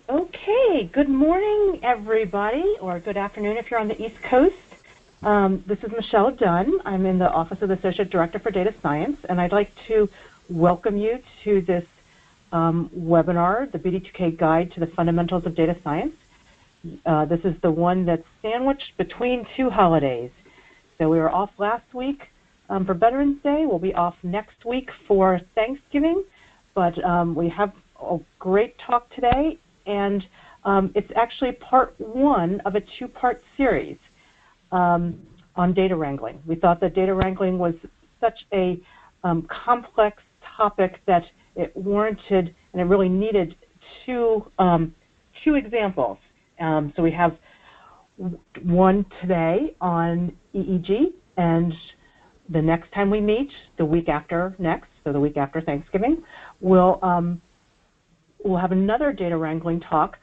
Okay, good morning, everybody, or good afternoon if you're on the East Coast. This is Michelle Dunn. I'm in the Office of the Associate Director for Data Science, and I'd like to welcome you to this webinar, the BD2K Guide to the Fundamentals of Data Science. This is the one that's sandwiched between two holidays. So we were off last week for Veterans Day. We'll be off next week for Thanksgiving, but we have a great talk today. And it's actually part one of a two-part series on data wrangling. We thought that data wrangling was such a complex topic that it warranted and it really needed two examples. So we have one today on EEG, and the next time we meet, the week after next, so the week after Thanksgiving, we'll have another data wrangling talk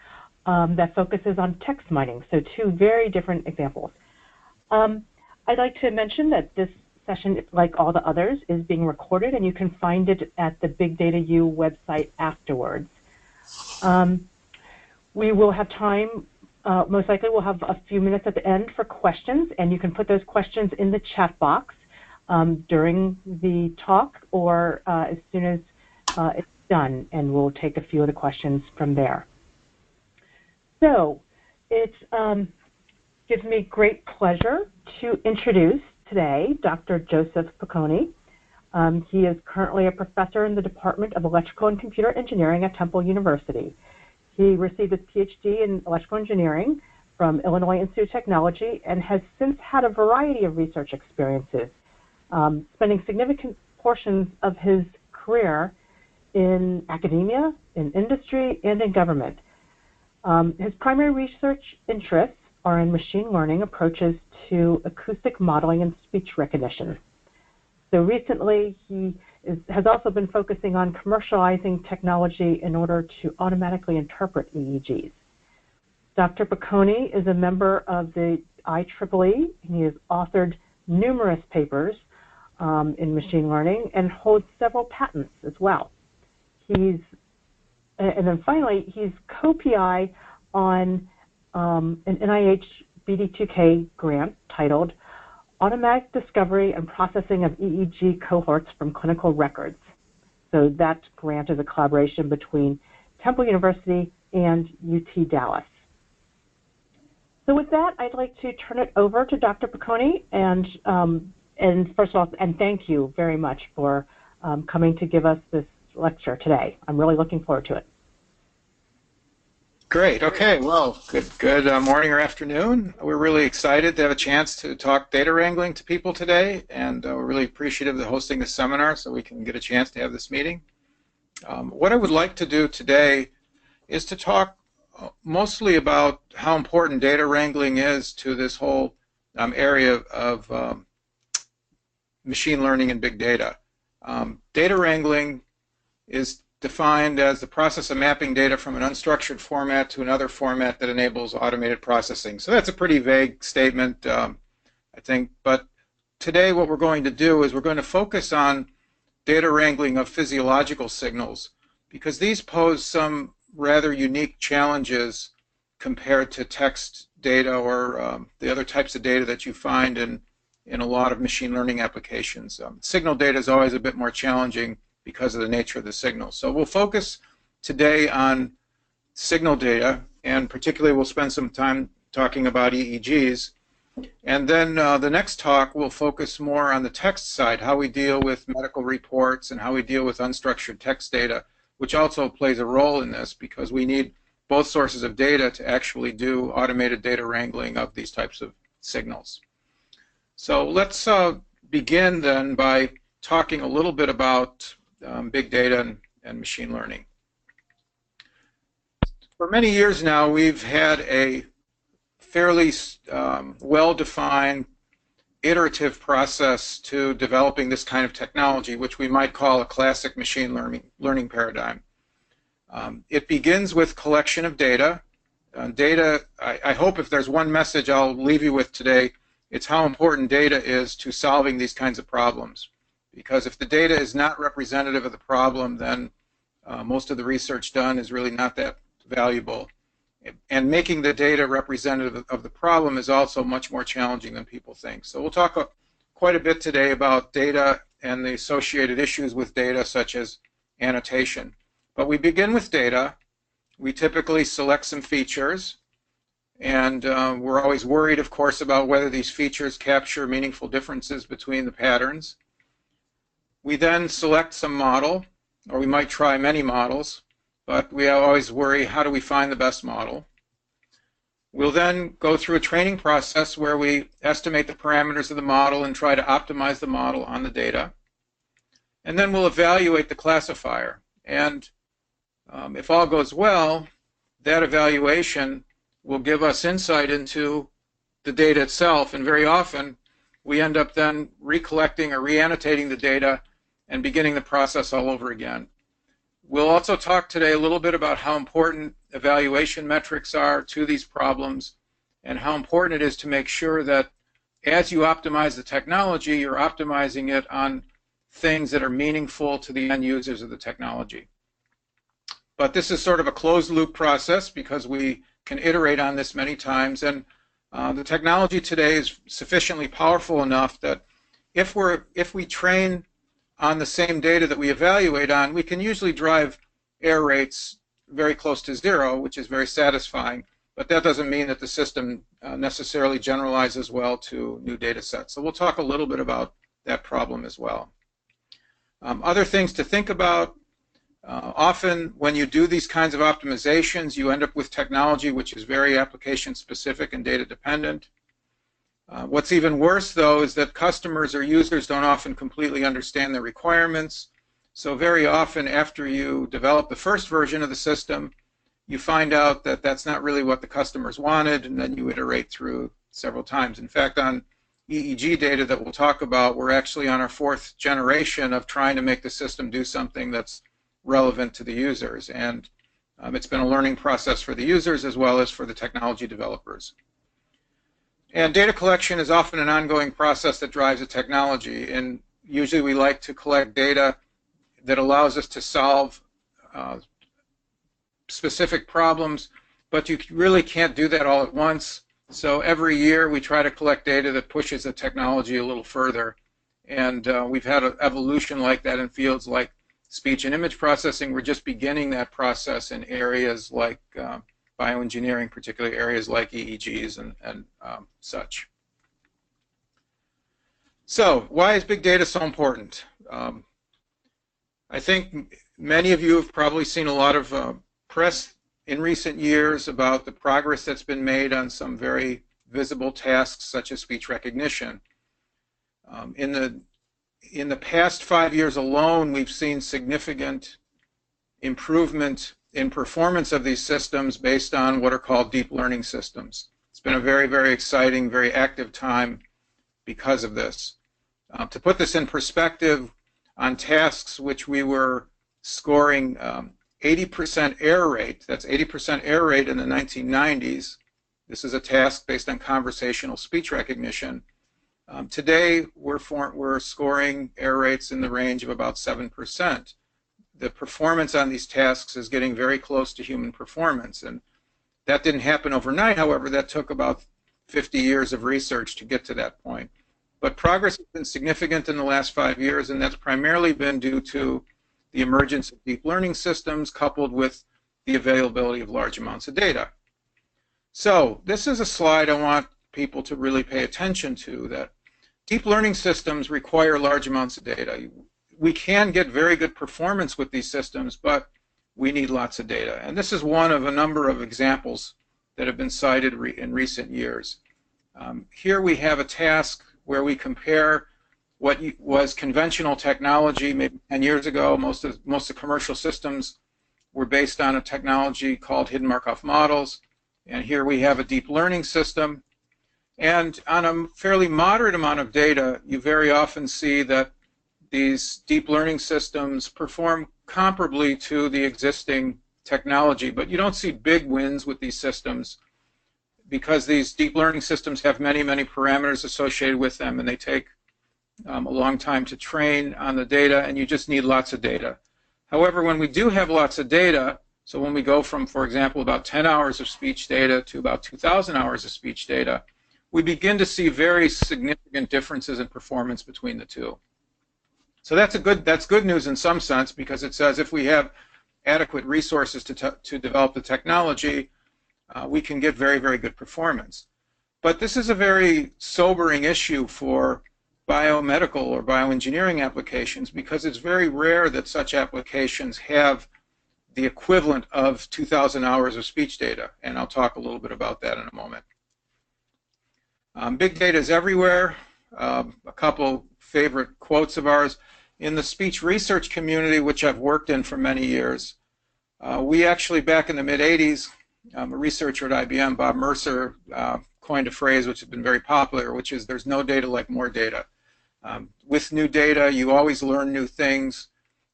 that focuses on text mining, so two very different examples. I'd like to mention that this session, like all the others, is being recorded, and you can find it at the Big Data U website afterwards. We will have time, most likely we'll have a few minutes at the end for questions, and you can put those questions in the chat box during the talk or as soon as it's done, and we'll take a few of the questions from there. So it gives me great pleasure to introduce today Dr. Joseph Picone. He is currently a professor in the Department of Electrical and Computer Engineering at Temple University. He received his PhD in electrical engineering from Illinois Institute of Technology and has since had a variety of research experiences, spending significant portions of his career in academia, in industry, and in government. His primary research interests are in machine learning approaches to acoustic modeling and speech recognition. So recently, he has also been focusing on commercializing technology in order to automatically interpret EEGs. Dr. Picone is a member of the IEEE. He has authored numerous papers in machine learning and holds several patents as well. And then finally, he's co-PI on an NIH BD2K grant titled Automatic Discovery and Processing of EEG Cohorts from Clinical Records. So that grant is a collaboration between Temple University and UT Dallas. So with that, I'd like to turn it over to Dr. Picone, and first of all, and thank you very much for coming to give us this lecture today. I'm really looking forward to it. Great. Okay. Well, good morning or afternoon. We're really excited to have a chance to talk data wrangling to people today, and we're really appreciative of hosting this seminar so we can get a chance to have this meeting. What I would like to do today is to talk mostly about how important data wrangling is to this whole area of machine learning and big data. Data wrangling is defined as the process of mapping data from an unstructured format to another format that enables automated processing. So that's a pretty vague statement, I think. But today what we're going to do is we're going to focus on data wrangling of physiological signals, because these pose some rather unique challenges compared to text data or the other types of data that you find in a lot of machine learning applications. Signal data is always a bit more challenging because of the nature of the signal. So we'll focus today on signal data, and particularly we'll spend some time talking about EEGs. And then the next talk will focus more on the text side, how we deal with medical reports and how we deal with unstructured text data, which also plays a role in this because we need both sources of data to actually do automated data wrangling of these types of signals. So let's begin then by talking a little bit about big data and machine learning. For many years now, we've had a fairly well-defined iterative process to developing this kind of technology, which we might call a classic machine learning paradigm. It begins with collection of data. I hope if there's one message I'll leave you with today, it's how important data is to solving these kinds of problems. Because if the data is not representative of the problem, then most of the research done is really not that valuable. And making the data representative of the problem is also much more challenging than people think. So we'll talk quite a bit today about data and the associated issues with data, such as annotation. But we begin with data. We typically select some features, and we're always worried, of course, about whether these features capture meaningful differences between the patterns. We then select some model, or we might try many models, but we always worry, how do we find the best model? We'll then go through a training process where we estimate the parameters of the model and try to optimize the model on the data. And then we'll evaluate the classifier. And if all goes well, that evaluation will give us insight into the data itself. And very often, we end up then recollecting or reannotating the data and beginning the process all over again. We'll also talk today a little bit about how important evaluation metrics are to these problems and how important it is to make sure that as you optimize the technology, you're optimizing it on things that are meaningful to the end users of the technology. But this is sort of a closed loop process because we can iterate on this many times, and the technology today is sufficiently powerful enough that if we train on the same data that we evaluate on, we can usually drive error rates very close to zero, which is very satisfying. But that doesn't mean that the system necessarily generalizes well to new data sets. So we'll talk a little bit about that problem as well. Other things to think about, often when you do these kinds of optimizations, you end up with technology which is very application specific and data dependent. What's even worse, though, is that customers or users don't often completely understand the requirements. So very often after you develop the first version of the system, you find out that that's not really what the customers wanted, and then you iterate through several times. In fact, on EEG data that we'll talk about, we're actually on our 4th generation of trying to make the system do something that's relevant to the users. And it's been a learning process for the users as well as for the technology developers. And data collection is often an ongoing process that drives the technology. And usually we like to collect data that allows us to solve specific problems, but you really can't do that all at once. So every year we try to collect data that pushes the technology a little further. And we've had an evolution like that in fields like speech and image processing. We're just beginning that process in areas like bioengineering, particularly areas like EEGs and such. So why is big data so important? I think many of you have probably seen a lot of press in recent years about the progress that's been made on some very visible tasks such as speech recognition. In the past 5 years alone, we've seen significant improvement in performance of these systems based on what are called deep learning systems. It's been a very, very exciting, very active time because of this. To put this in perspective, on tasks which we were scoring 80% error rate, that's 80% error rate in the 1990s. This is a task based on conversational speech recognition. Today, we're scoring error rates in the range of about 7%. The performance on these tasks is getting very close to human performance, and that didn't happen overnight. However, that took about 50 years of research to get to that point. But progress has been significant in the last 5 years, and that's primarily been due to the emergence of deep learning systems coupled with the availability of large amounts of data. So this is a slide I want people to really pay attention to, that deep learning systems require large amounts of data. We can get very good performance with these systems, but we need lots of data. And this is one of a number of examples that have been cited in recent years. Here we have a task where we compare what was conventional technology maybe 10 years ago. Most of commercial systems were based on a technology called hidden Markov models. And here we have a deep learning system. And on a fairly moderate amount of data, you very often see that these deep learning systems perform comparably to the existing technology, but you don't see big wins with these systems because these deep learning systems have many, many parameters associated with them, and they take a long time to train on the data, and you just need lots of data. However, when we do have lots of data, so when we go from, for example, about 10 hours of speech data to about 2,000 hours of speech data, we begin to see very significant differences in performance between the two. So that's good news in some sense, because it says if we have adequate resources to develop the technology, we can get very, very good performance. But this is a very sobering issue for biomedical or bioengineering applications, because it's very rare that such applications have the equivalent of 2,000 hours of speech data, and I'll talk a little bit about that in a moment. Big data is everywhere. A couple favorite quotes of ours. In the speech research community, which I've worked in for many years, we actually, back in the mid-'80s, a researcher at IBM, Bob Mercer, coined a phrase which has been very popular, which is there's no data like more data. With new data, you always learn new things,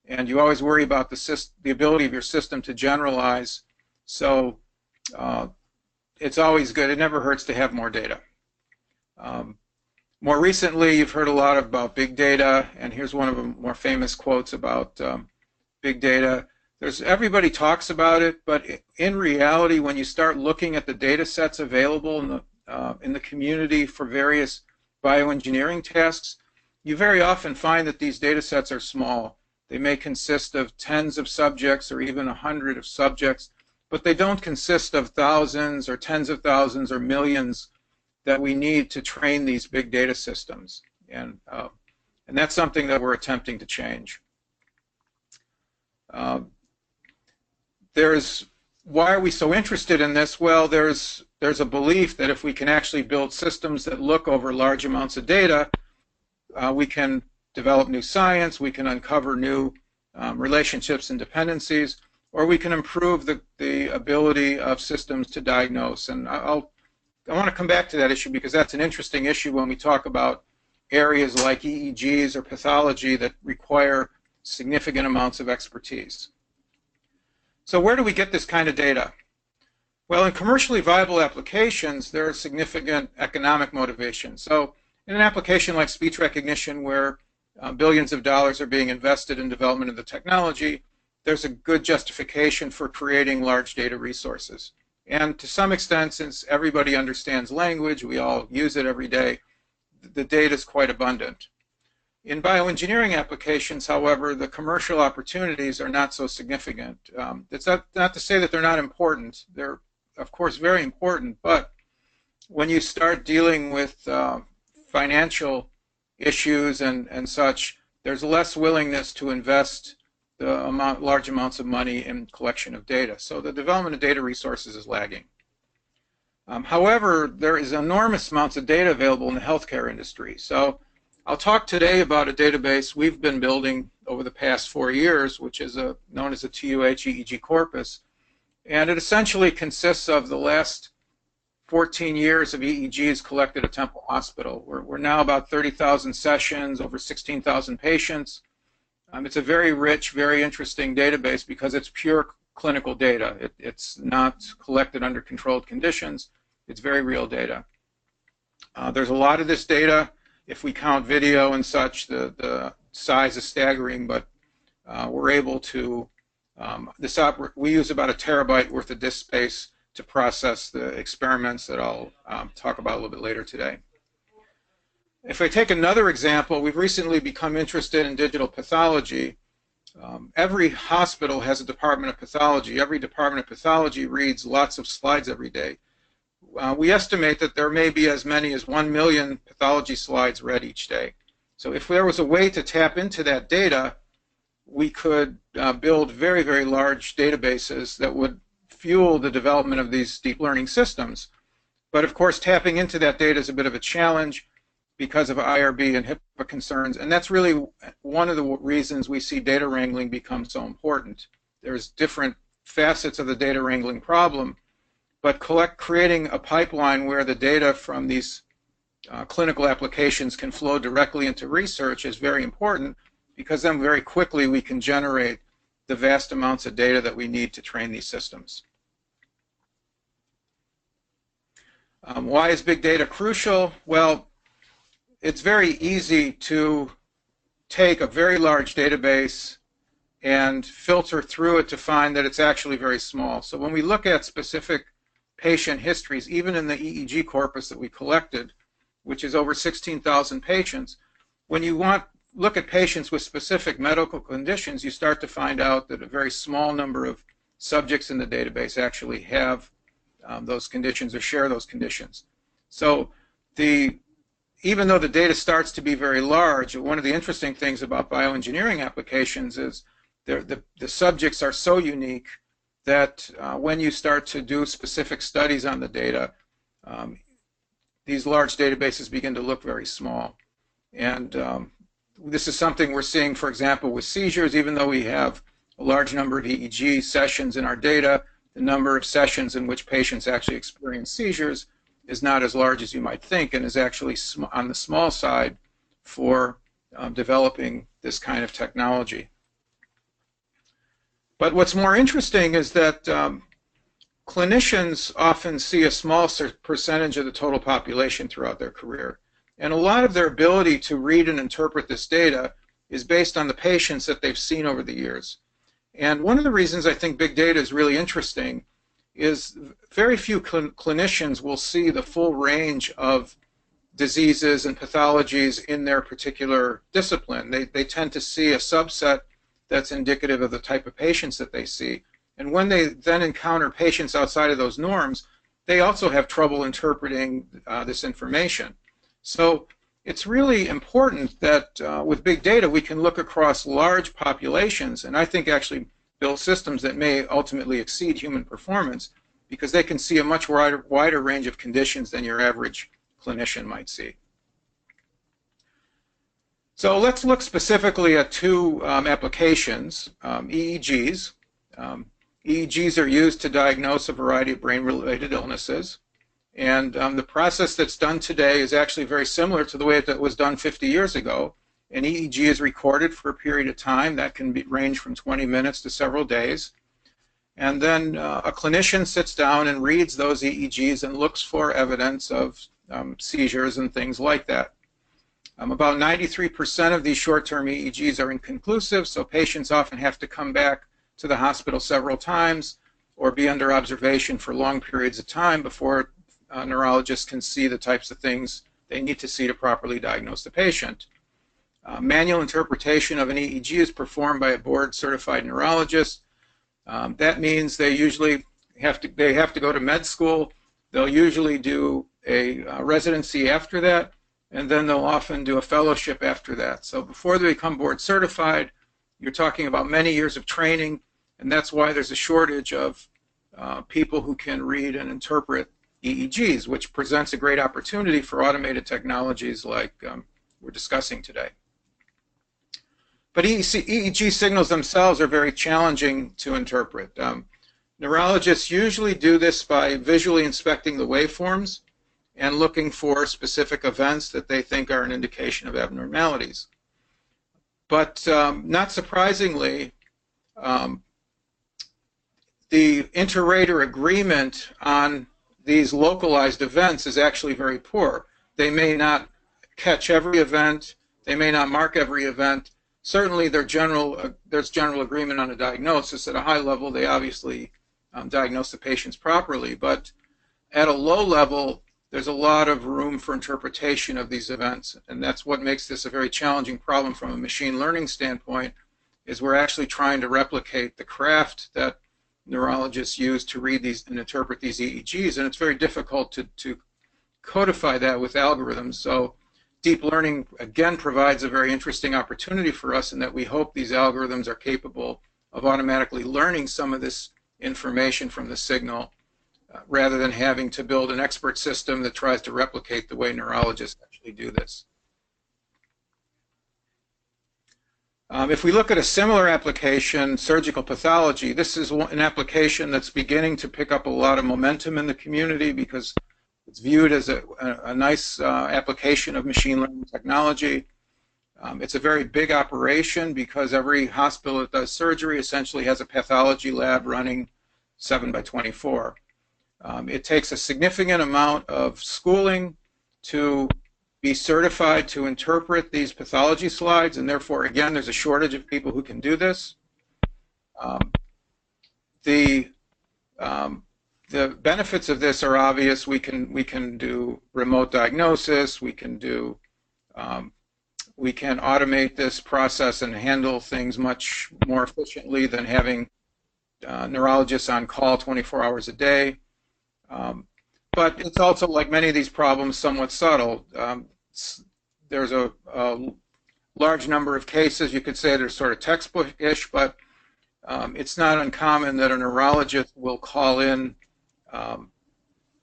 and you always worry about the ability of your system to generalize. So it's always good. It never hurts to have more data. More recently, you've heard a lot about big data, and here's one of the more famous quotes about big data. Everybody talks about it, but in reality, when you start looking at the data sets available in the community for various bioengineering tasks, you very often find that these data sets are small. They may consist of tens of subjects or even 100 of subjects, but they don't consist of thousands or tens of thousands or millions that we need to train these big data systems. And that's something that we're attempting to change. Why are we so interested in this? Well, there's a belief that if we can actually build systems that look over large amounts of data, we can develop new science, we can uncover new relationships and dependencies, or we can improve the ability of systems to diagnose. And I want to come back to that issue, because that's an interesting issue when we talk about areas like EEGs or pathology that require significant amounts of expertise. So where do we get this kind of data? Well, in commercially viable applications, there are significant economic motivations. So in an application like speech recognition, where billions of dollars are being invested in development of the technology, there's a good justification for creating large data resources. And to some extent, since everybody understands language, we all use it every day, the data is quite abundant. In bioengineering applications, however, the commercial opportunities are not so significant. It's not to say that they're not important. They're, of course, very important, but when you start dealing with financial issues and such, there's less willingness to invest large amounts of money in collection of data. So the development of data resources is lagging. However, there is enormous amounts of data available in the healthcare industry. So I'll talk today about a database we've been building over the past 4 years, which is known as a TUH EEG corpus. And it essentially consists of the last 14 years of EEGs collected at Temple Hospital. We're now about 30,000 sessions, over 16,000 patients. It's a very rich, very interesting database because it's pure clinical data. It's not collected under controlled conditions. It's very real data. There's a lot of this data. If we count video and such, the size is staggering, but we're able to, we use about 1 terabyte worth of disk space to process the experiments that I'll talk about a little bit later today. If I take another example, we've recently become interested in digital pathology. Every hospital has a department of pathology. Every department of pathology reads lots of slides every day. We estimate that there may be as many as 1 million pathology slides read each day. So if there was a way to tap into that data, we could build very, very large databases that would fuel the development of these deep learning systems. But of course, tapping into that data is a bit of a challenge because of IRB and HIPAA concerns, and that's really one of the reasons we see data wrangling become so important. There's different facets of the data wrangling problem, but creating a pipeline where the data from these clinical applications can flow directly into research is very important, because then very quickly we can generate the vast amounts of data that we need to train these systems. Why is big data crucial? Well, it's very easy to take a very large database and filter through it to find that it's actually very small. So when we look at specific patient histories, even in the EEG corpus that we collected, which is over 16,000 patients, when you look at patients with specific medical conditions, you start to find out that a very small number of subjects in the database actually have those conditions or share those conditions. So even though the data starts to be very large, one of the interesting things about bioengineering applications is the subjects are so unique that when you start to do specific studies on the data, these large databases begin to look very small. And this is something we're seeing, for example, with seizures. Even though we have a large number of EEG sessions in our data, the number of sessions in which patients actually experience seizures is not as large as you might think, and is actually on the small side for developing this kind of technology. But what's more interesting is that clinicians often see a small percentage of the total population throughout their career. And a lot of their ability to read and interpret this data is based on the patients that they've seen over the years. And one of the reasons I think big data is really interesting is very few clinicians will see the full range of diseases and pathologies in their particular discipline. They tend to see a subset that's indicative of the type of patients that they see. And when they then encounter patients outside of those norms, they also have trouble interpreting this information. So it's really important that with big data we can look across large populations, and I think actually build systems that may ultimately exceed human performance, because they can see a much wider range of conditions than your average clinician might see. So let's look specifically at two applications, EEGs. EEGs are used to diagnose a variety of brain-related illnesses. And the process that's done today is actually very similar to the way that was done 50 years ago. An EEG is recorded for a period of time that can range from 20 minutes to several days. And then a clinician sits down and reads those EEGs and looks for evidence of seizures and things like that. About 93% of these short-term EEGs are inconclusive, so patients often have to come back to the hospital several times or be under observation for long periods of time before neurologists can see the types of things they need to see to properly diagnose the patient. Manual interpretation of an EEG is performed by a board-certified neurologist. That means they usually have to go to med school. They'll usually do a residency after that, and then they'll often do a fellowship after that. So before they become board certified, you're talking about many years of training, and that's why there's a shortage of people who can read and interpret EEGs, which presents a great opportunity for automated technologies like we're discussing today. But EEG signals themselves are very challenging to interpret. Neurologists usually do this by visually inspecting the waveforms and looking for specific events that they think are an indication of abnormalities. But not surprisingly, the inter-rater agreement on these localized events is actually very poor. They may not catch every event, they may not mark every event. Certainly there's general agreement on a diagnosis. At a high level, they obviously diagnose the patients properly, but at a low level, there's a lot of room for interpretation of these events, and that's what makes this a very challenging problem from a machine learning standpoint, is we're actually trying to replicate the craft that neurologists use to read these and interpret these EEGs, and it's very difficult to codify that with algorithms. So deep learning, again, provides a very interesting opportunity for us in that we hope these algorithms are capable of automatically learning some of this information from the signal rather than having to build an expert system that tries to replicate the way neurologists actually do this. If we look at a similar application, surgical pathology, this is an application that's beginning to pick up a lot of momentum in the community because it's viewed as a nice application of machine learning technology. It's a very big operation because every hospital that does surgery essentially has a pathology lab running 7/24. It takes a significant amount of schooling to be certified to interpret these pathology slides, and therefore, again, there's a shortage of people who can do this. Um, the the benefits of this are obvious. We can do remote diagnosis. We can automate this process and handle things much more efficiently than having neurologists on call 24 hours a day. But it's also, like many of these problems, somewhat subtle. There's a large number of cases. You could say they're sort of textbook-ish, but it's not uncommon that a neurologist will call in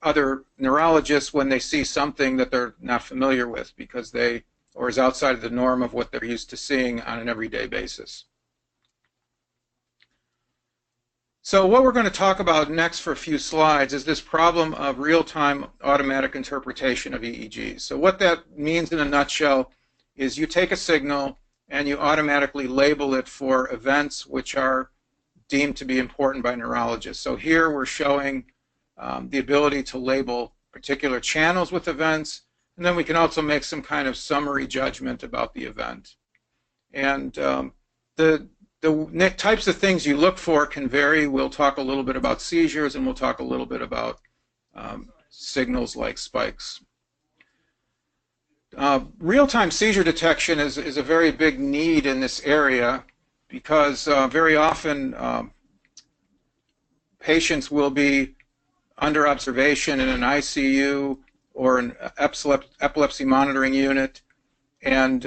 other neurologists when they see something that they're not familiar with because or is outside of the norm of what they're used to seeing on an everyday basis. So what we're going to talk about next for a few slides is this problem of real-time automatic interpretation of EEGs. So what that means in a nutshell is you take a signal and you automatically label it for events which are deemed to be important by neurologists. So here we're showing the ability to label particular channels with events, and then we can also make some kind of summary judgment about the event. And the types of things you look for can vary. We'll talk a little bit about seizures, and we'll talk a little bit about signals like spikes. Real-time seizure detection is a very big need in this area because very often patients will be under observation in an ICU or an epilepsy monitoring unit, and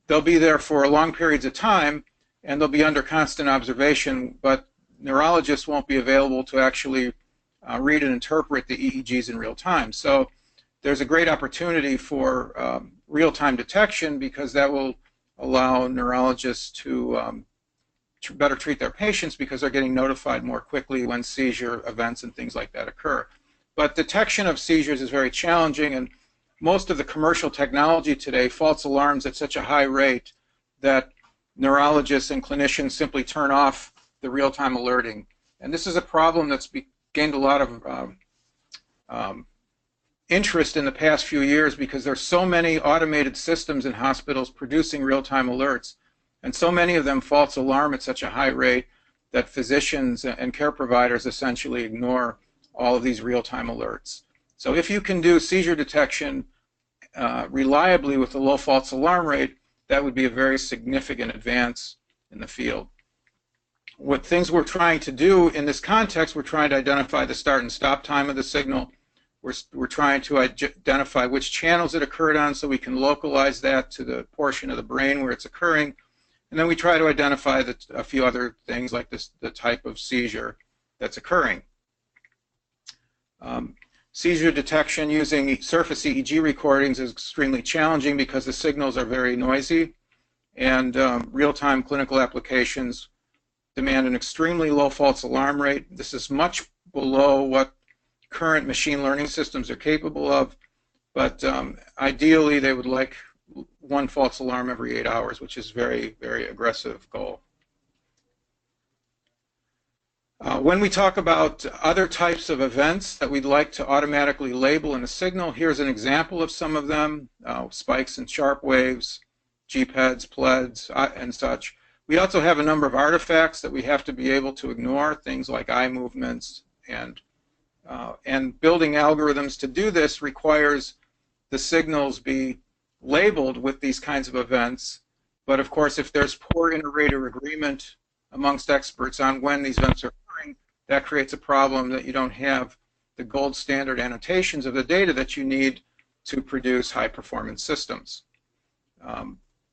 they'll be there for long periods of time, and they'll be under constant observation, but neurologists won't be available to actually read and interpret the EEGs in real time. So there's a great opportunity for real-time detection because that will allow neurologists to better treat their patients because they're getting notified more quickly when seizure events and things like that occur. But detection of seizures is very challenging, and most of the commercial technology today false alarms at such a high rate that neurologists and clinicians simply turn off the real-time alerting. And this is a problem that's gained a lot of interest in the past few years because there's so many automated systems in hospitals producing real-time alerts, and so many of them false alarm at such a high rate that physicians and care providers essentially ignore all of these real-time alerts. So if you can do seizure detection reliably with a low false alarm rate, that would be a very significant advance in the field. What things we're trying to do in this context, we're trying to identify the start and stop time of the signal. We're trying to identify which channels it occurred on so we can localize that to the portion of the brain where it's occurring. And then we try to identify a few other things like the type of seizure that's occurring. Seizure detection using surface EEG recordings is extremely challenging because the signals are very noisy, and real-time clinical applications demand an extremely low false alarm rate. This is much below what current machine learning systems are capable of, but ideally they would like one false alarm every 8 hours, which is very, very aggressive goal. When we talk about other types of events that we'd like to automatically label in a signal, here's an example of some of them, spikes and sharp waves, GPEDs, PLEDs, and such. We also have a number of artifacts that we have to be able to ignore, things like eye movements, and building algorithms to do this requires the signals be labeled with these kinds of events. But of course, if there's poor inter-rater agreement amongst experts on when these events are occurring, that creates a problem that you don't have the gold standard annotations of the data that you need to produce high-performance systems.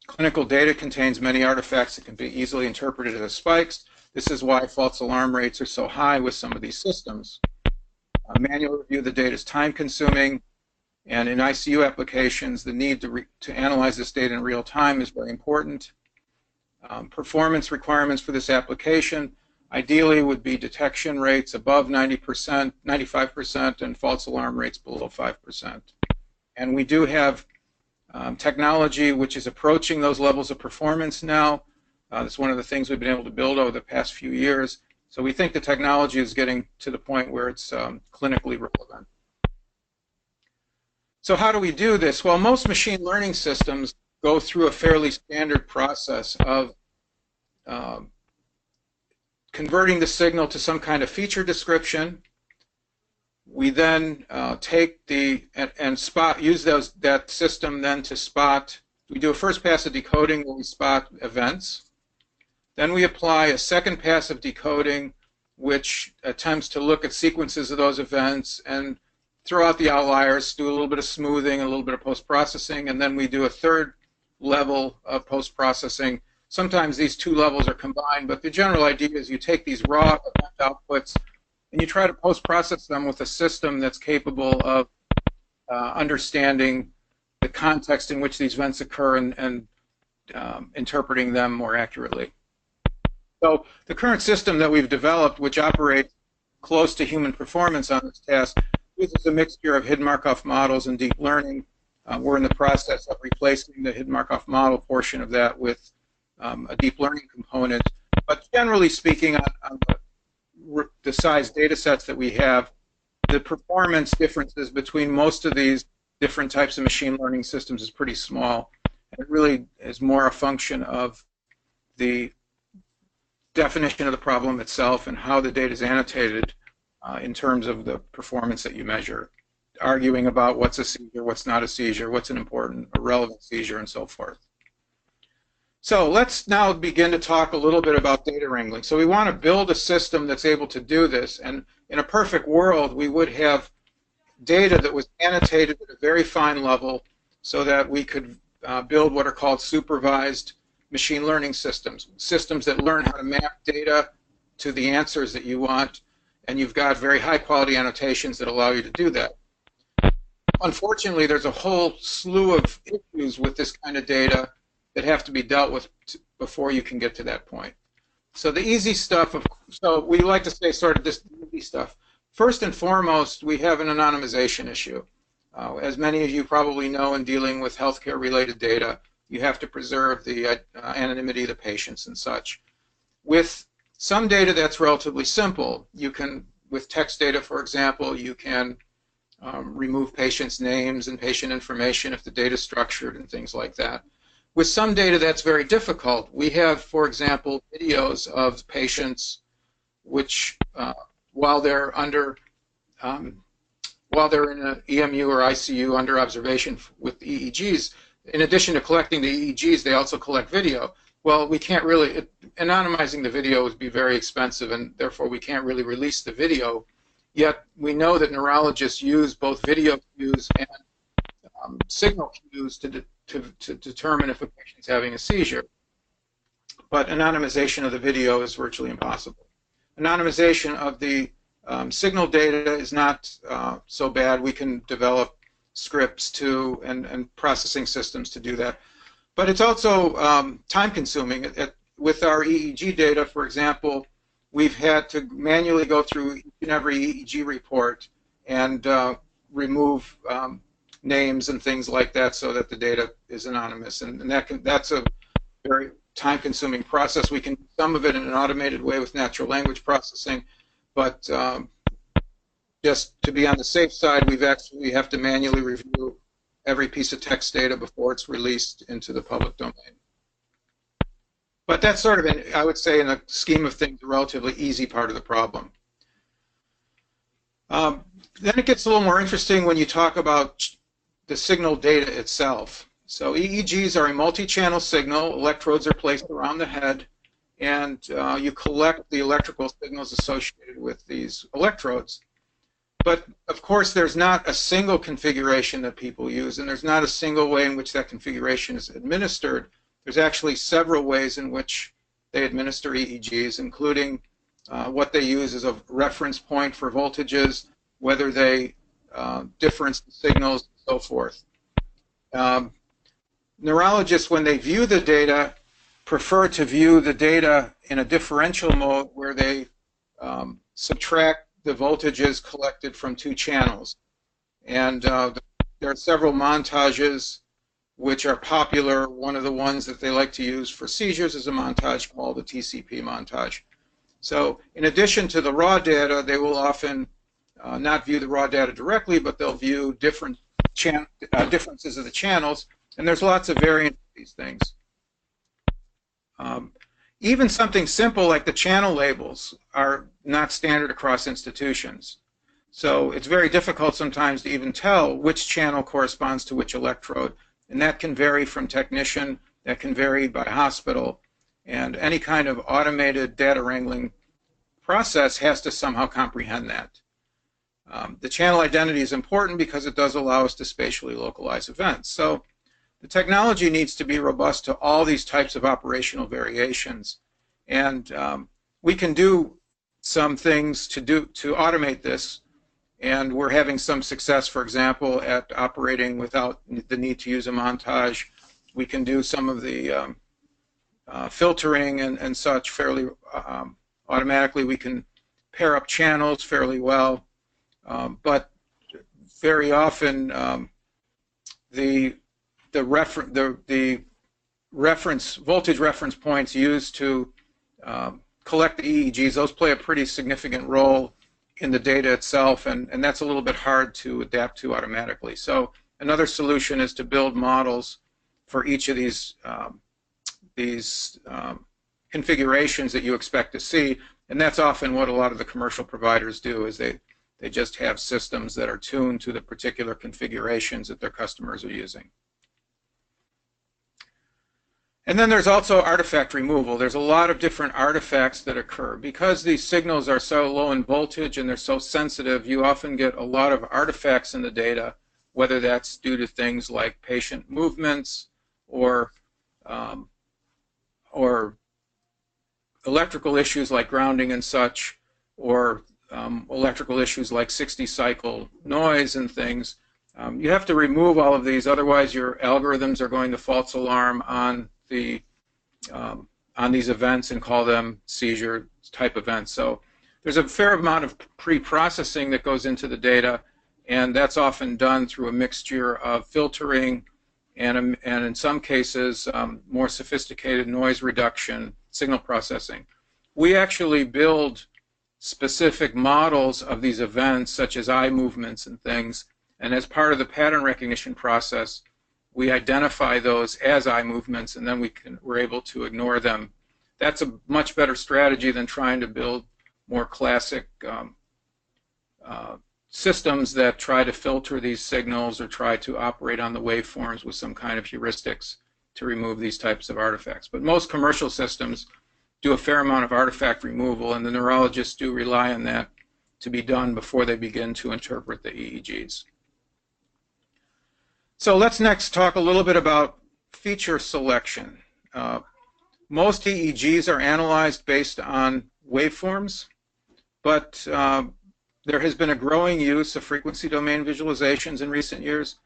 Clinical data contains many artifacts that can be easily interpreted as spikes. This is why false alarm rates are so high with some of these systems. Manual review of the data is time-consuming, and in ICU applications, the need to analyze this data in real time is very important. Performance requirements for this application ideally would be detection rates above 90%, 95%, and false alarm rates below 5%. And we do have technology which is approaching those levels of performance now. That's one of the things we've been able to build over the past few years. So we think the technology is getting to the point where it's clinically relevant. So how do we do this? Well, most machine learning systems go through a fairly standard process of converting the signal to some kind of feature description. We then take the and use that system then to spot. We do a first pass of decoding where we spot events. Then we apply a second pass of decoding, which attempts to look at sequences of those events and throw out the outliers, do a little bit of smoothing, a little bit of post-processing, and then we do a third level of post-processing. Sometimes these two levels are combined, but the general idea is you take these raw event outputs and you try to post-process them with a system that's capable of understanding the context in which these events occur and interpreting them more accurately. So the current system that we've developed, which operates close to human performance on this task, uses a mixture of hidden Markov models and deep learning. We're in the process of replacing the hidden Markov model portion of that with a deep learning component. But generally speaking, on the size data sets that we have, the performance differences between most of these different types of machine learning systems is pretty small. It really is more a function of the definition of the problem itself and how the data is annotated in terms of the performance that you measure, arguing about what's a seizure, what's not a seizure, what's an important or relevant seizure, and so forth. So let's now begin to talk a little bit about data wrangling. So we want to build a system that's able to do this, and in a perfect world we would have data that was annotated at a very fine level so that we could build what are called supervised machine learning systems, systems that learn how to map data to the answers that you want, and you've got very high quality annotations that allow you to do that. Unfortunately, there's a whole slew of issues with this kind of data that have to be dealt with before you can get to that point. So the easy stuff, so we like to say sort of this easy stuff. First and foremost, we have an anonymization issue. As many of you probably know, in dealing with healthcare related data, you have to preserve the anonymity of the patients and such. With some data that's relatively simple, you can, with text data for example, you can remove patients' names and patient information if the data is structured and things like that. With some data that's very difficult. We have, for example, videos of patients which, while they're in an EMU or ICU under observation with the EEGs, in addition to collecting the EEGs, they also collect video. Well, we can't really, anonymizing the video would be very expensive, and therefore we can't really release the video. Yet we know that neurologists use both video cues and signal cues to determine if a patient's having a seizure. But anonymization of the video is virtually impossible. Anonymization of the signal data is not so bad. We can develop scripts to and processing systems to do that. But it's also time-consuming. With our EEG data, for example, we've had to manually go through each and every EEG report and remove names and things like that so that the data is anonymous. And that's a very time-consuming process. We can do some of it in an automated way with natural language processing, but just to be on the safe side, we have to manually review every piece of text data before it's released into the public domain. But that's sort of, I would say, in the scheme of things, a relatively easy part of the problem. Then it gets a little more interesting when you talk about the signal data itself. So EEGs are a multi-channel signal. Electrodes are placed around the head, and you collect the electrical signals associated with these electrodes. But of course, there's not a single configuration that people use, and there's not a single way in which that configuration is administered. There's actually several ways in which they administer EEGs, including what they use as a reference point for voltages, whether they difference the signals, and so forth. Neurologists, when they view the data, prefer to view the data in a differential mode where they subtract the voltages collected from two channels. And there are several montages which are popular. One of the ones that they like to use for seizures is a montage called the TCP montage. So in addition to the raw data, they will often not view the raw data directly, but they'll view different differences of the channels, and there's lots of variance of these things. Even something simple like the channel labels are not standard across institutions. So it's very difficult sometimes to even tell which channel corresponds to which electrode. And that can vary from technician, that can vary by hospital, and any kind of automated data wrangling process has to somehow comprehend that. The channel identity is important because it does allow us to spatially localize events. So the technology needs to be robust to all these types of operational variations. And we can do some things to automate this. And we're having some success, for example, at operating without the need to use a montage. We can do some of the filtering and such fairly automatically. We can pair up channels fairly well. But very often the voltage reference points used to collect the EEGs, those play a pretty significant role in the data itself, and that's a little bit hard to adapt to automatically. So another solution is to build models for each of these configurations that you expect to see, and that's often what a lot of the commercial providers do, is they just have systems that are tuned to the particular configurations that their customers are using. And then there's also artifact removal. There's a lot of different artifacts that occur. Because these signals are so low in voltage and they're so sensitive, you often get a lot of artifacts in the data, whether that's due to things like patient movements or electrical issues like grounding and such, or electrical issues like 60-cycle noise and things. You have to remove all of these, otherwise your algorithms are going to false alarm on these events and call them seizure type events. So there's a fair amount of pre-processing that goes into the data, and that's often done through a mixture of filtering and in some cases more sophisticated noise reduction, signal processing. We actually build specific models of these events, such as eye movements and things, and as part of the pattern recognition process, we identify those as eye movements, and then we're able to ignore them. That's a much better strategy than trying to build more classic systems that try to filter these signals or try to operate on the waveforms with some kind of heuristics to remove these types of artifacts. But most commercial systems do a fair amount of artifact removal, and the neurologists do rely on that to be done before they begin to interpret the EEGs. So let's next talk a little bit about feature selection. Most EEGs are analyzed based on waveforms, but there has been a growing use of frequency domain visualizations in recent years.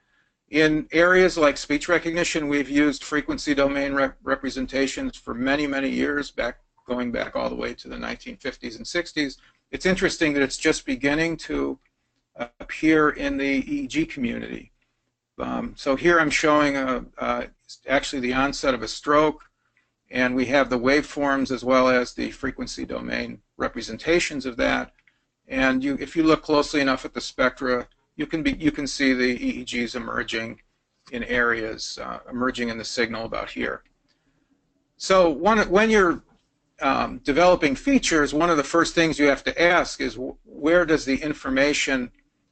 In areas like speech recognition, we've used frequency domain representations for many, many years, going back all the way to the 1950s and 60s. It's interesting that it's just beginning to appear in the EEG community. So here I'm showing actually the onset of a stroke, and we have the waveforms as well as the frequency domain representations of that. And if you look closely enough at the spectra, you can see the EEGs emerging in areas, emerging in the signal about here. So when you're developing features, one of the first things you have to ask is, where does the information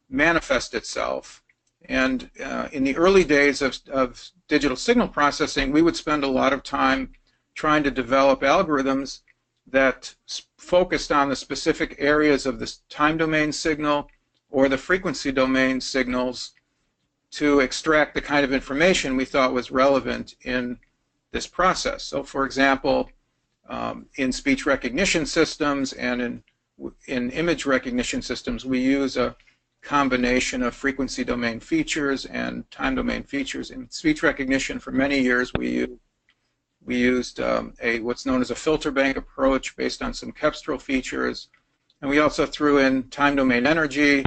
manifest itself? And in the early days of digital signal processing, we would spend a lot of time trying to develop algorithms that focused on the specific areas of this time domain signal or the frequency domain signals to extract the kind of information we thought was relevant in this process. So for example, in speech recognition systems and in image recognition systems, we use a combination of frequency domain features and time domain features. In speech recognition, for many years, we used what's known as a filter bank approach based on some Kepstrel features, and we also threw in time domain energy,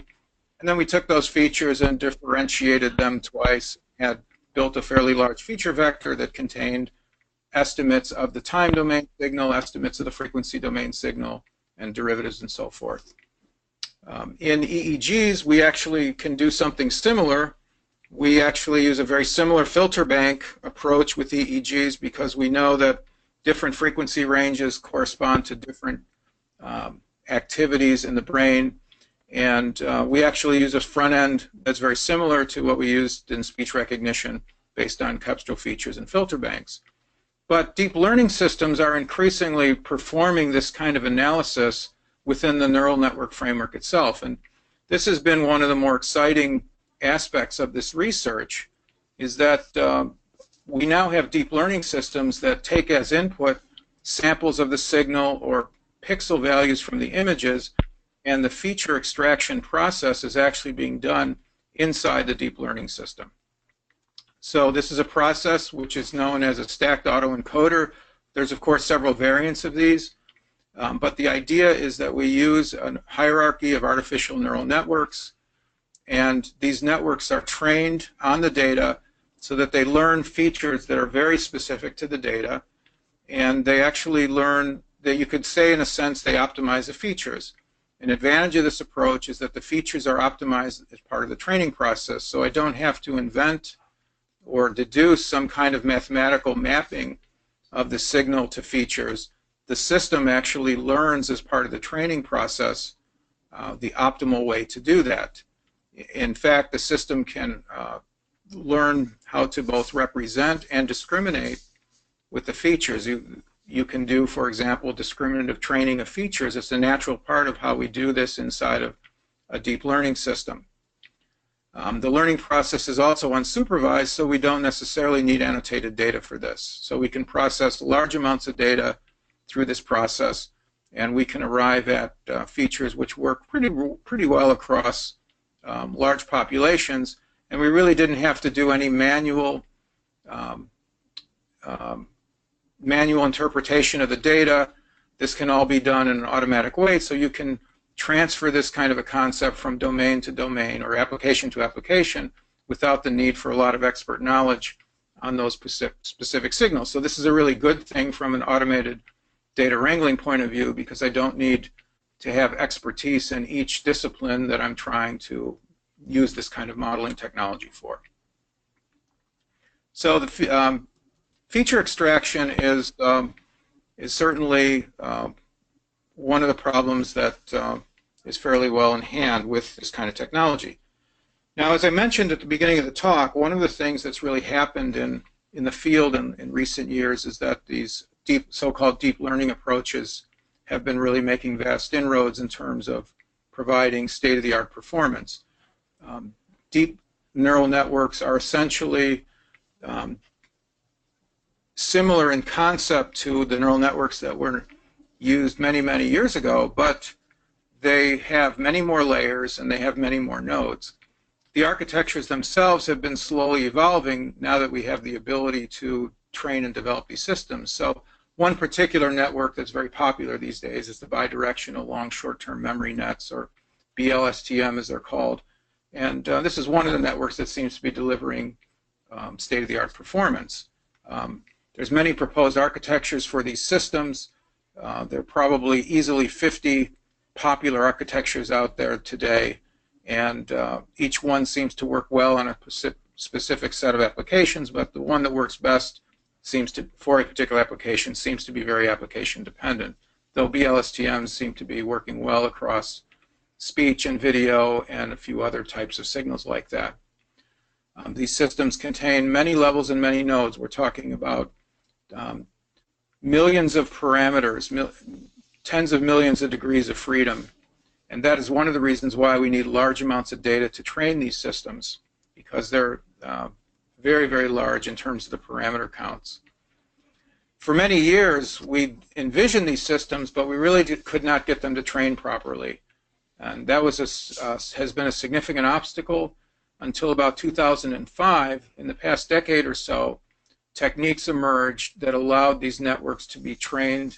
and then we took those features and differentiated them twice, had built a fairly large feature vector that contained estimates of the time domain signal, estimates of the frequency domain signal, and derivatives and so forth. In EEGs, we actually can do something similar. We actually use a very similar filter bank approach with EEGs because we know that different frequency ranges correspond to different activities in the brain. And we actually use a front end that's very similar to what we used in speech recognition based on Kepstro features and filter banks. But deep learning systems are increasingly performing this kind of analysis within the neural network framework itself. And this has been one of the more exciting aspects of this research, is that we now have deep learning systems that take as input samples of the signal or pixel values from the images, and the feature extraction process is actually being done inside the deep learning system. So this is a process which is known as a stacked autoencoder. There's, of course, several variants of these, but the idea is that we use a hierarchy of artificial neural networks, and these networks are trained on the data so that they learn features that are very specific to the data, and they actually learn that, you could say in a sense, they optimize the features. An advantage of this approach is that the features are optimized as part of the training process, so I don't have to invent or deduce some kind of mathematical mapping of the signal to features. The system actually learns as part of the training process the optimal way to do that. In fact, the system can learn how to both represent and discriminate with the features. You can do, for example, discriminative training of features. It's a natural part of how we do this inside of a deep learning system. The learning process is also unsupervised, so we don't necessarily need annotated data for this. So we can process large amounts of data through this process, and we can arrive at features which work pretty well across large populations, and we really didn't have to do any manual interpretation of the data. This can all be done in an automatic way, so you can transfer this kind of a concept from domain to domain or application to application without the need for a lot of expert knowledge on those specific signals. So this is a really good thing from an automated data wrangling point of view, because I don't need to have expertise in each discipline that I'm trying to use this kind of modeling technology for. So the feature extraction is certainly one of the problems that is fairly well in hand with this kind of technology. Now, as I mentioned at the beginning of the talk, one of the things that's really happened in the field in recent years is that these so-called deep learning approaches have been really making vast inroads in terms of providing state-of-the-art performance. Deep neural networks are essentially similar in concept to the neural networks that were used many, many years ago, but they have many more layers and they have many more nodes. The architectures themselves have been slowly evolving now that we have the ability to train and develop these systems. So one particular network that's very popular these days is the bidirectional long short-term memory nets, or BLSTM as they're called. And this is one of the networks that seems to be delivering state-of-the-art performance. There's many proposed architectures for these systems. There are probably easily 50 popular architectures out there today, and each one seems to work well on a specific set of applications, but the one that works best for a particular application seems to be very application dependent, though BLSTMs seem to be working well across speech and video and a few other types of signals like that. These systems contain many levels and many nodes. We're talking about millions of parameters, tens of millions of degrees of freedom, and that is one of the reasons why we need large amounts of data to train these systems, because they're very, very large in terms of the parameter counts. For many years, we envisioned these systems, but we really could not get them to train properly, and that was has been a significant obstacle until about 2005. In the past decade or so, techniques emerged that allowed these networks to be trained,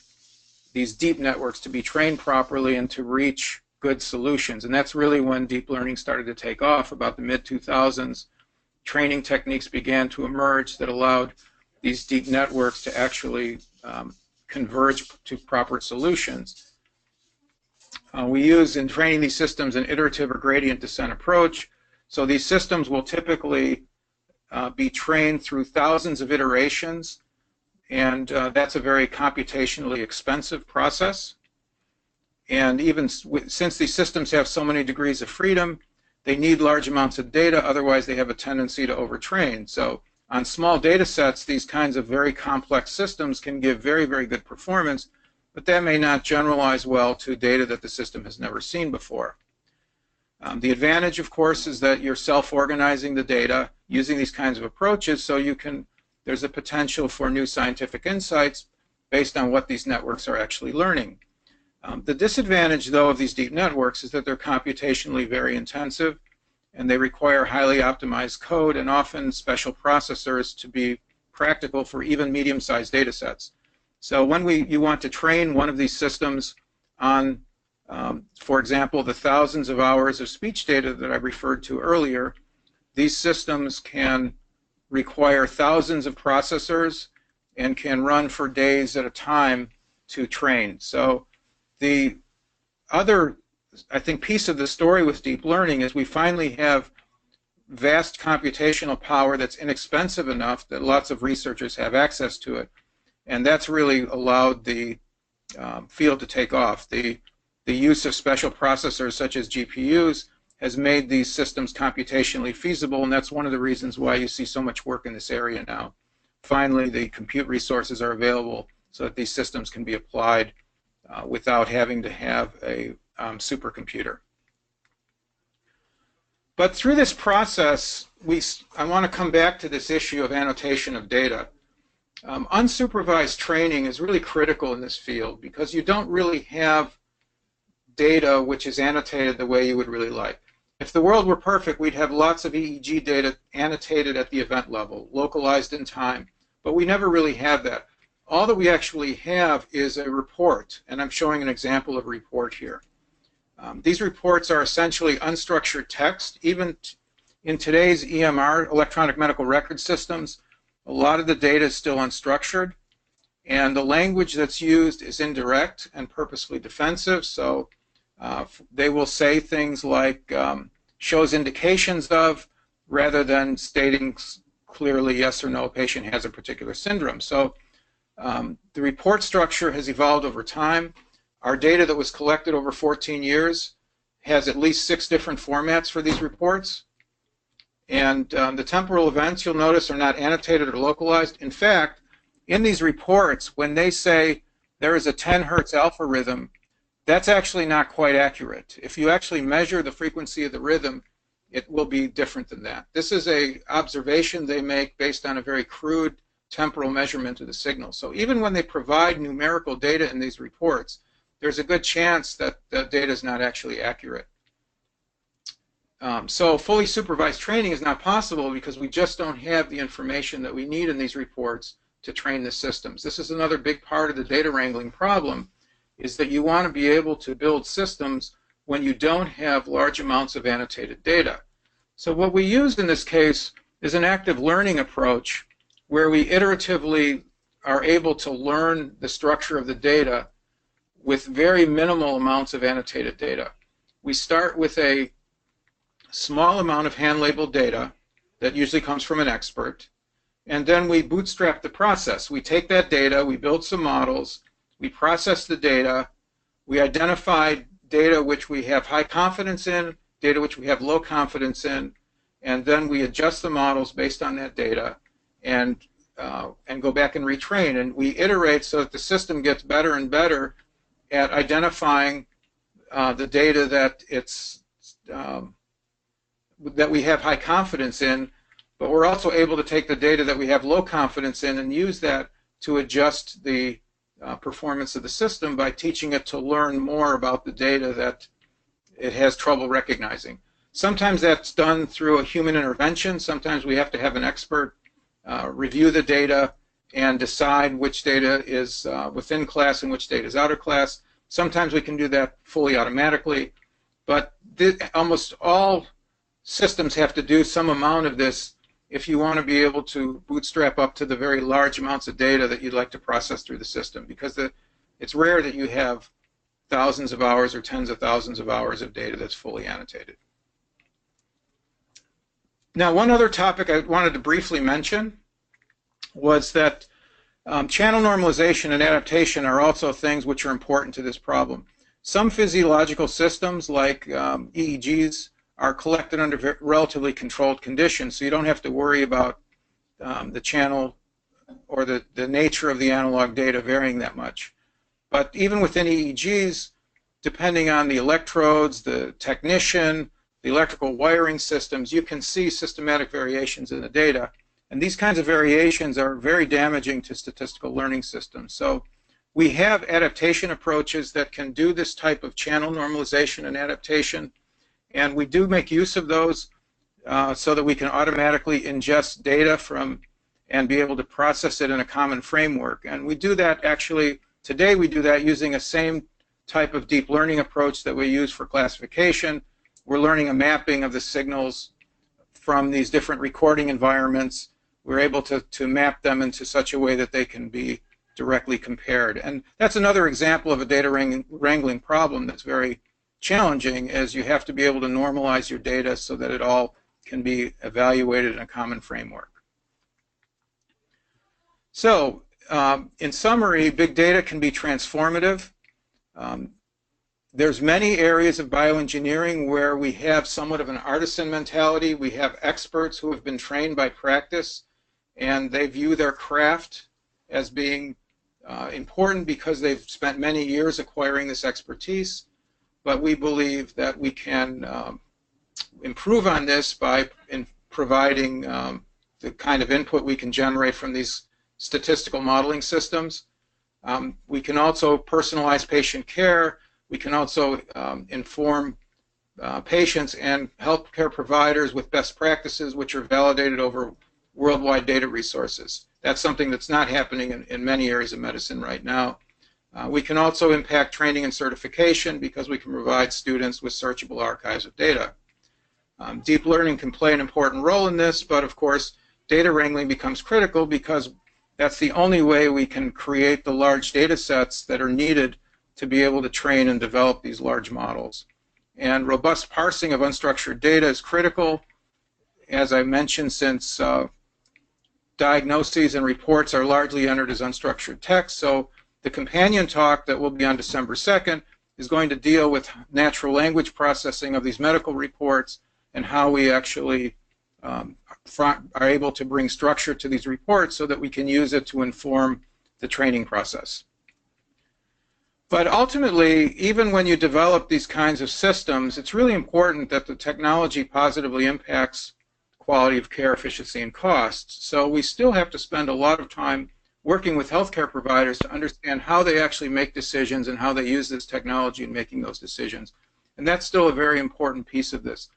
these deep networks to be trained properly and to reach good solutions. And that's really when deep learning started to take off. About the mid-2000s, training techniques began to emerge that allowed these deep networks to actually converge to proper solutions. We use in training these systems an iterative or gradient descent approach. So these systems will typically be trained through thousands of iterations, and that's a very computationally expensive process. And even since these systems have so many degrees of freedom, they need large amounts of data, otherwise they have a tendency to overtrain. So on small data sets, these kinds of very complex systems can give very, very good performance, but that may not generalize well to data that the system has never seen before. The advantage, of course, is that you're self-organizing the data using these kinds of approaches, so there's a potential for new scientific insights based on what these networks are actually learning. The disadvantage, though, of these deep networks is that they're computationally very intensive, and they require highly optimized code and often special processors to be practical for even medium-sized data sets. So when you want to train one of these systems on, for example, the thousands of hours of speech data that I referred to earlier, these systems can require thousands of processors and can run for days at a time to train. So the other, I think, piece of the story with deep learning is we finally have vast computational power that's inexpensive enough that lots of researchers have access to it. And that's really allowed the field to take off. The use of special processors such as GPUs has made these systems computationally feasible, and that's one of the reasons why you see so much work in this area now. Finally, the compute resources are available so that these systems can be applied without having to have a supercomputer. But through this process, I want to come back to this issue of annotation of data. Unsupervised training is really critical in this field because you don't really have data which is annotated the way you would really like. If the world were perfect, we'd have lots of EEG data annotated at the event level, localized in time, but we never really have that. All that we actually have is a report, and I'm showing an example of a report here. These reports are essentially unstructured text. Even in today's EMR, electronic medical record systems, a lot of the data is still unstructured, and the language that's used is indirect and purposefully defensive. So they will say things like shows indications of, rather than stating clearly yes or no, a patient has a particular syndrome. So the report structure has evolved over time. Our data that was collected over 14 years has at least 6 different formats for these reports. And the temporal events, you'll notice, are not annotated or localized. In fact, in these reports, when they say there is a 10 hertz alpha rhythm, that's actually not quite accurate. If you actually measure the frequency of the rhythm, it will be different than that. This is an observation they make based on a very crude temporal measurement of the signal. So even when they provide numerical data in these reports, there's a good chance that the data is not actually accurate. So fully supervised training is not possible because we just don't have the information that we need in these reports to train the systems. This is another big part of the data wrangling problem, is that you want to be able to build systems when you don't have large amounts of annotated data. So what we used in this case is an active learning approach where we iteratively are able to learn the structure of the data with very minimal amounts of annotated data. We start with a small amount of hand-labeled data that usually comes from an expert, and then we bootstrap the process. We take that data, we build some models, we process the data, we identify data which we have high confidence in, data which we have low confidence in, and then we adjust the models based on that data and go back and retrain. And we iterate so that the system gets better and better at identifying the data that that we have high confidence in, but we're also able to take the data that we have low confidence in and use that to adjust the performance of the system by teaching it to learn more about the data that it has trouble recognizing. Sometimes that's done through a human intervention. Sometimes we have to have an expert review the data and decide which data is within class and which data is out of class. Sometimes we can do that fully automatically, but almost all systems have to do some amount of this if you want to be able to bootstrap up to the very large amounts of data that you'd like to process through the system, because it's rare that you have thousands of hours or tens of thousands of hours of data that's fully annotated. Now, one other topic I wanted to briefly mention was that Channel normalization and adaptation are also things which are important to this problem. Some physiological systems, like EEGs, are collected under relatively controlled conditions, so you don't have to worry about the channel or the nature of the analog data varying that much. But even within EEGs, depending on the electrodes, the technician, the electrical wiring systems, you can see systematic variations in the data. And these kinds of variations are very damaging to statistical learning systems. So we have adaptation approaches that can do this type of channel normalization and adaptation. And we do make use of those so that we can automatically ingest data from and be able to process it in a common framework. And we do that actually, today we do that using a same type of deep learning approach that we use for classification. We're learning a mapping of the signals from these different recording environments. We're able to map them into such a way that they can be directly compared. And that's another example of a data wrangling problem that's very challenging, as you have to be able to normalize your data so that it all can be evaluated in a common framework. So, in summary, big data can be transformative. There's many areas of bioengineering where we have somewhat of an artisan mentality. We have experts who have been trained by practice, and they view their craft as being important because they've spent many years acquiring this expertise. But we believe that we can improve on this by providing the kind of input we can generate from these statistical modeling systems. We can also personalize patient care. We can also inform patients and healthcare providers with best practices which are validated over worldwide data resources. That's something that's not happening in many areas of medicine right now. We can also impact training and certification because we can provide students with searchable archives of data. Deep learning can play an important role in this, but of course data wrangling becomes critical because that's the only way we can create the large data sets that are needed to be able to train and develop these large models. And robust parsing of unstructured data is critical, as I mentioned, since diagnoses and reports are largely entered as unstructured text. So the companion talk that will be on December 2nd is going to deal with natural language processing of these medical reports and how we actually are able to bring structure to these reports so that we can use it to inform the training process. But ultimately, even when you develop these kinds of systems, it's really important that the technology positively impacts quality of care, efficiency, and costs. So we still have to spend a lot of time working with healthcare providers to understand how they actually make decisions and how they use this technology in making those decisions. And that's still a very important piece of this.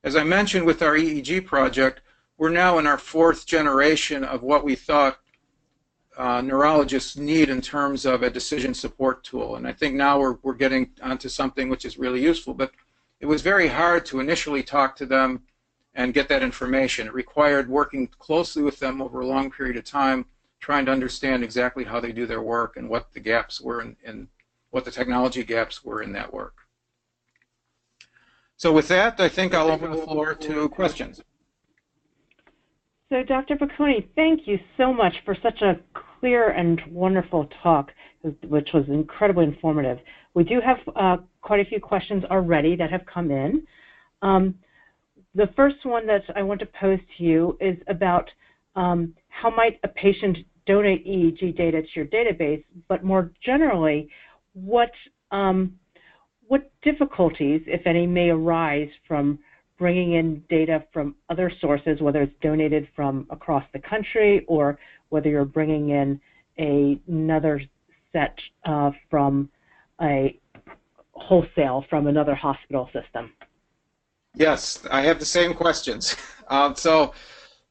As I mentioned with our EEG project, we're now in our 4th generation of what we thought neurologists need in terms of a decision support tool. And I think now we're getting onto something which is really useful. But it was very hard to initially talk to them and get that information. It required working closely with them over a long period of time, trying to understand exactly how they do their work and what the gaps were and what the technology gaps were in that work. So with that, I think I'll open the floor to questions. So Dr. Picone, thank you so much for such a clear and wonderful talk, which was incredibly informative. We do have quite a few questions already that have come in. The first one that I want to pose to you is about how might a patient donate EEG data to your database, but more generally, what difficulties, if any, may arise from bringing in data from other sources, whether it's donated from across the country or whether you're bringing in another set from a wholesale from another hospital system? Yes, I have the same questions. So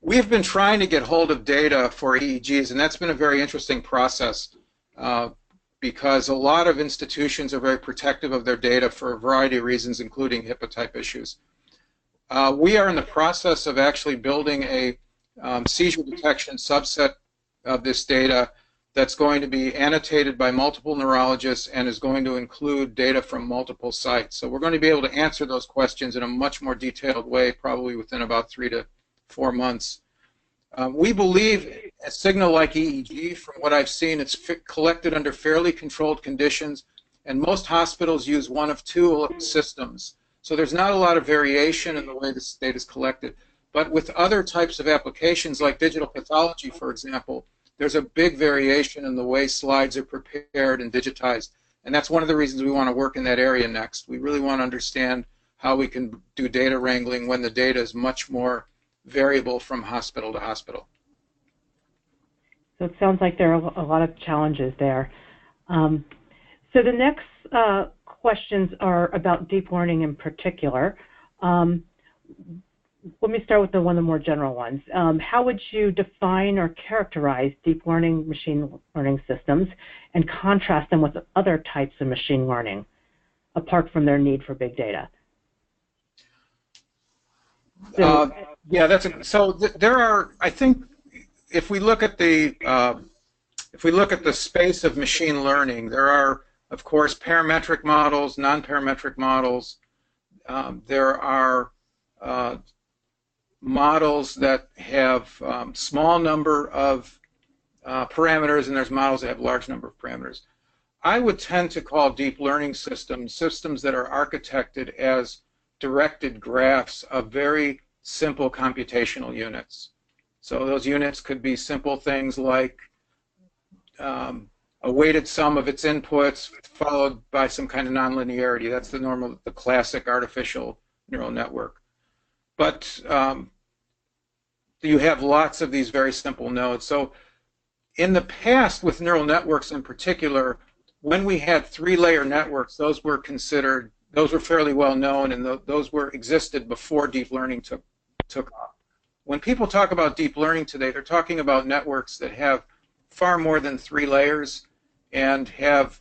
we've been trying to get hold of data for EEGs, and that's been a very interesting process because a lot of institutions are very protective of their data for a variety of reasons, including HIPAA type issues. We are in the process of actually building a seizure detection subset of this data that's going to be annotated by multiple neurologists and is going to include data from multiple sites. So we're going to be able to answer those questions in a much more detailed way, probably within about 3 to 4 months. We believe a signal like EEG, from what I've seen, it's collected under fairly controlled conditions, and most hospitals use one of two systems. So there's not a lot of variation in the way this data is collected. But with other types of applications, like digital pathology, for example, there's a big variation in the way slides are prepared and digitized. And that's one of the reasons we want to work in that area next. We really want to understand how we can do data wrangling when the data is much more variable from hospital to hospital. So it sounds like there are a lot of challenges there. So the next questions are about deep learning in particular. Let me start with one of the more general ones. How would you define or characterize deep learning machine learning systems and contrast them with other types of machine learning, apart from their need for big data? So, there are, I think, if we look at the space of machine learning, there are, of course, parametric models, non-parametric models. There are models that have small number of parameters, and there's models that have large number of parameters. I would tend to call deep learning systems that are architected as directed graphs of very simple computational units. So those units could be simple things like a weighted sum of its inputs followed by some kind of nonlinearity. That's the classic artificial neural network. But you have lots of these very simple nodes. So in the past, with neural networks in particular, when we had three-layer networks, those were fairly well known, and those existed before deep learning took off. When people talk about deep learning today, they're talking about networks that have far more than 3 layers and have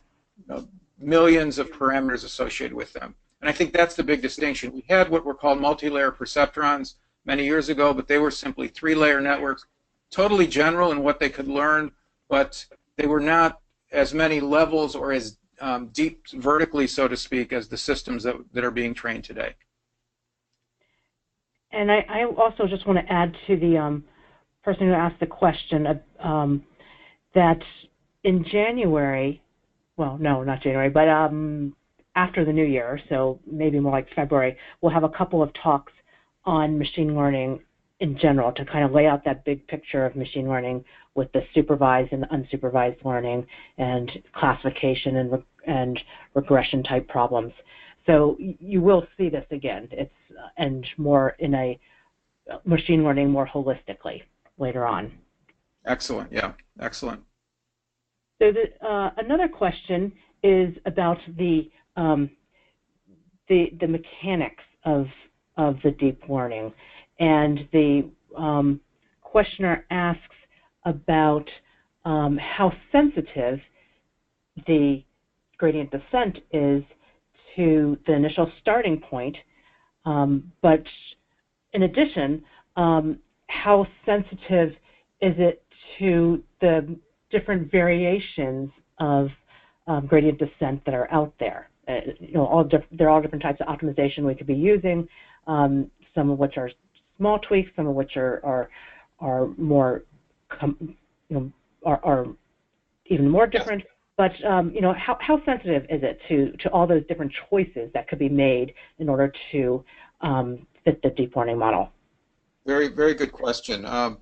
millions of parameters associated with them. And I think that's the big distinction. We had what were called multi-layer perceptrons many years ago, but they were simply 3-layer networks, totally general in what they could learn, but they were not as many levels or as deep vertically, so to speak, as the systems that are being trained today. And I also just want to add to the person who asked the question that in January, well, no, not January, but after the new year, so maybe more like February, we'll have a couple of talks on machine learning in general to kind of lay out that big picture of machine learning with the supervised and the unsupervised learning and classification and regression type problems. So you will see this again. It's and more in a machine learning more holistically later on. Excellent. Yeah, excellent. So another question is about the mechanics of the deep learning, and the questioner asks about how sensitive the gradient descent is to the initial starting point, but in addition, how sensitive is it to the different variations of gradient descent that are out there? There are all different types of optimization we could be using, some of which are small tweaks, some of which are more are even more different. But how sensitive is it to all those different choices that could be made in order to fit the deep learning model? Very, very good question. So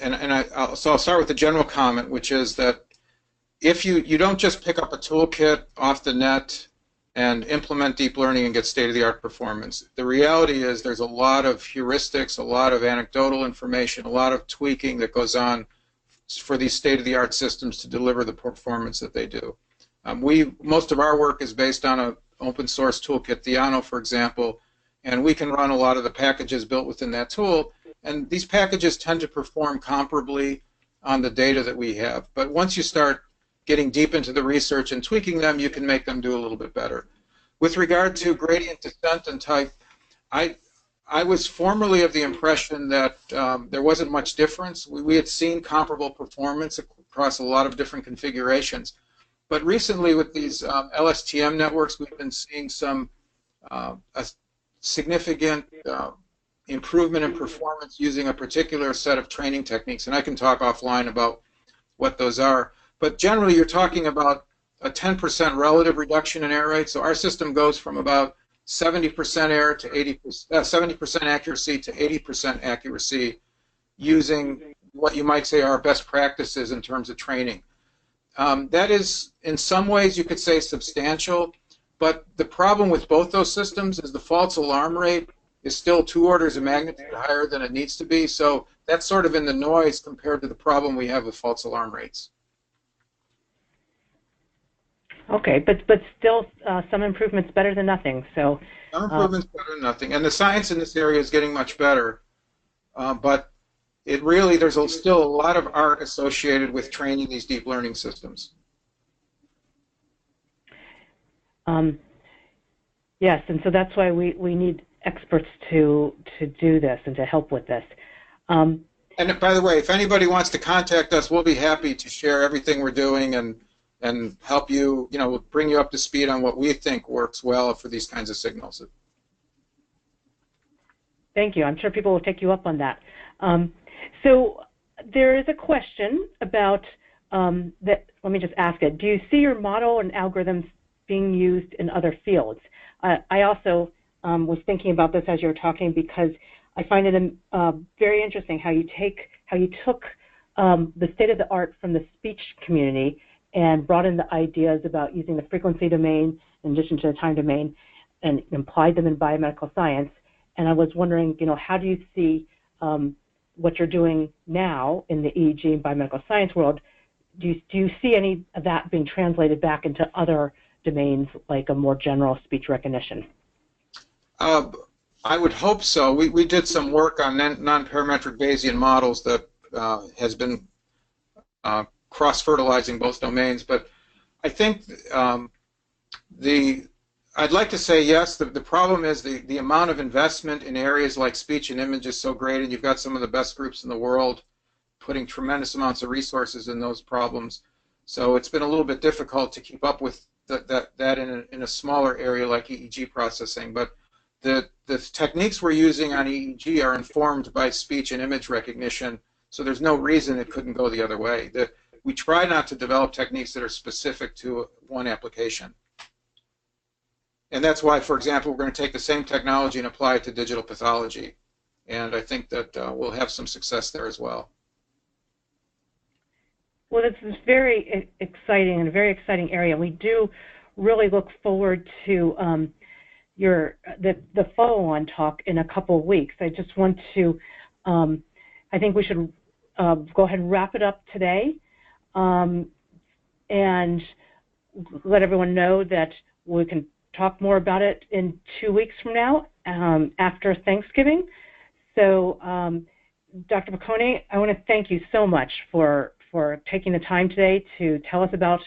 I'll start with the general comment, which is that if you don't just pick up a toolkit off the net and implement deep learning and get state-of-the-art performance. The reality is there's a lot of heuristics, a lot of anecdotal information, a lot of tweaking that goes on for these state-of-the-art systems to deliver the performance that they do. Most of our work is based on an open source toolkit, Theano, for example, and we can run a lot of the packages built within that tool, and these packages tend to perform comparably on the data that we have. But once you start getting deep into the research and tweaking them, you can make them do a little bit better. With regard to gradient descent and type, I was formerly of the impression that there wasn't much difference. We had seen comparable performance across a lot of different configurations. But recently with these LSTM networks, we've been seeing some a significant improvement in performance using a particular set of training techniques, and I can talk offline about what those are. But generally, you're talking about a 10% relative reduction in error rate. So our system goes from about 70% error to 80%, 70% accuracy to 80% accuracy, using what you might say are best practices in terms of training. That is, in some ways, you could say substantial, but the problem with both those systems is the false alarm rate is still 2 orders of magnitude higher than it needs to be. So that's sort of in the noise compared to the problem we have with false alarm rates. Okay, but still some improvements better than nothing. So some improvements better than nothing, and the science in this area is getting much better. But it really, there's still a lot of art associated with training these deep learning systems. Yes, and so that's why we need experts to do this and to help with this. And by the way, if anybody wants to contact us, we'll be happy to share everything we're doing and help you, bring you up to speed on what we think works well for these kinds of signals. Thank you. I'm sure people will take you up on that. So there is a question about that. Let me just ask it. Do you see your model and algorithms being used in other fields? I also was thinking about this as you were talking, because I find it very interesting how you took the state of the art from the speech community and brought in the ideas about using the frequency domain in addition to the time domain and applied them in biomedical science. And I was wondering, how do you see what you're doing now in the EEG and biomedical science world? Do you see any of that being translated back into other domains, like a more general speech recognition? I would hope so. We did some work on non-parametric Bayesian models that has been cross-fertilizing both domains, but I think I'd like to say yes. The problem is the amount of investment in areas like speech and image is so great, and you've got some of the best groups in the world putting tremendous amounts of resources in those problems. So it's been a little bit difficult to keep up with that in a smaller area like EEG processing. But the techniques we're using on EEG are informed by speech and image recognition, so there's no reason it couldn't go the other way. We try not to develop techniques that are specific to one application. And that's why, for example, we're going to take the same technology and apply it to digital pathology. And I think that we'll have some success there as well. Well, this is very exciting and a very exciting area. We do really look forward to the follow-on talk in a couple of weeks. I just want to, I think we should go ahead and wrap it up today and let everyone know that we can talk more about it in 2 weeks from now after Thanksgiving. So, Dr. Picone, I want to thank you so much for taking the time today to tell us about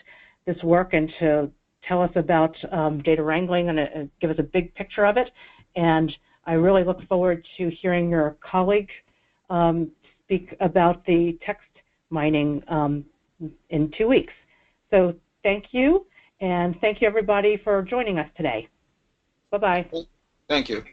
this work and to tell us about data wrangling and give us a big picture of it. And I really look forward to hearing your colleague speak about the text mining in 2 weeks. So thank you, and thank you everybody for joining us today. Bye-bye. Thank you.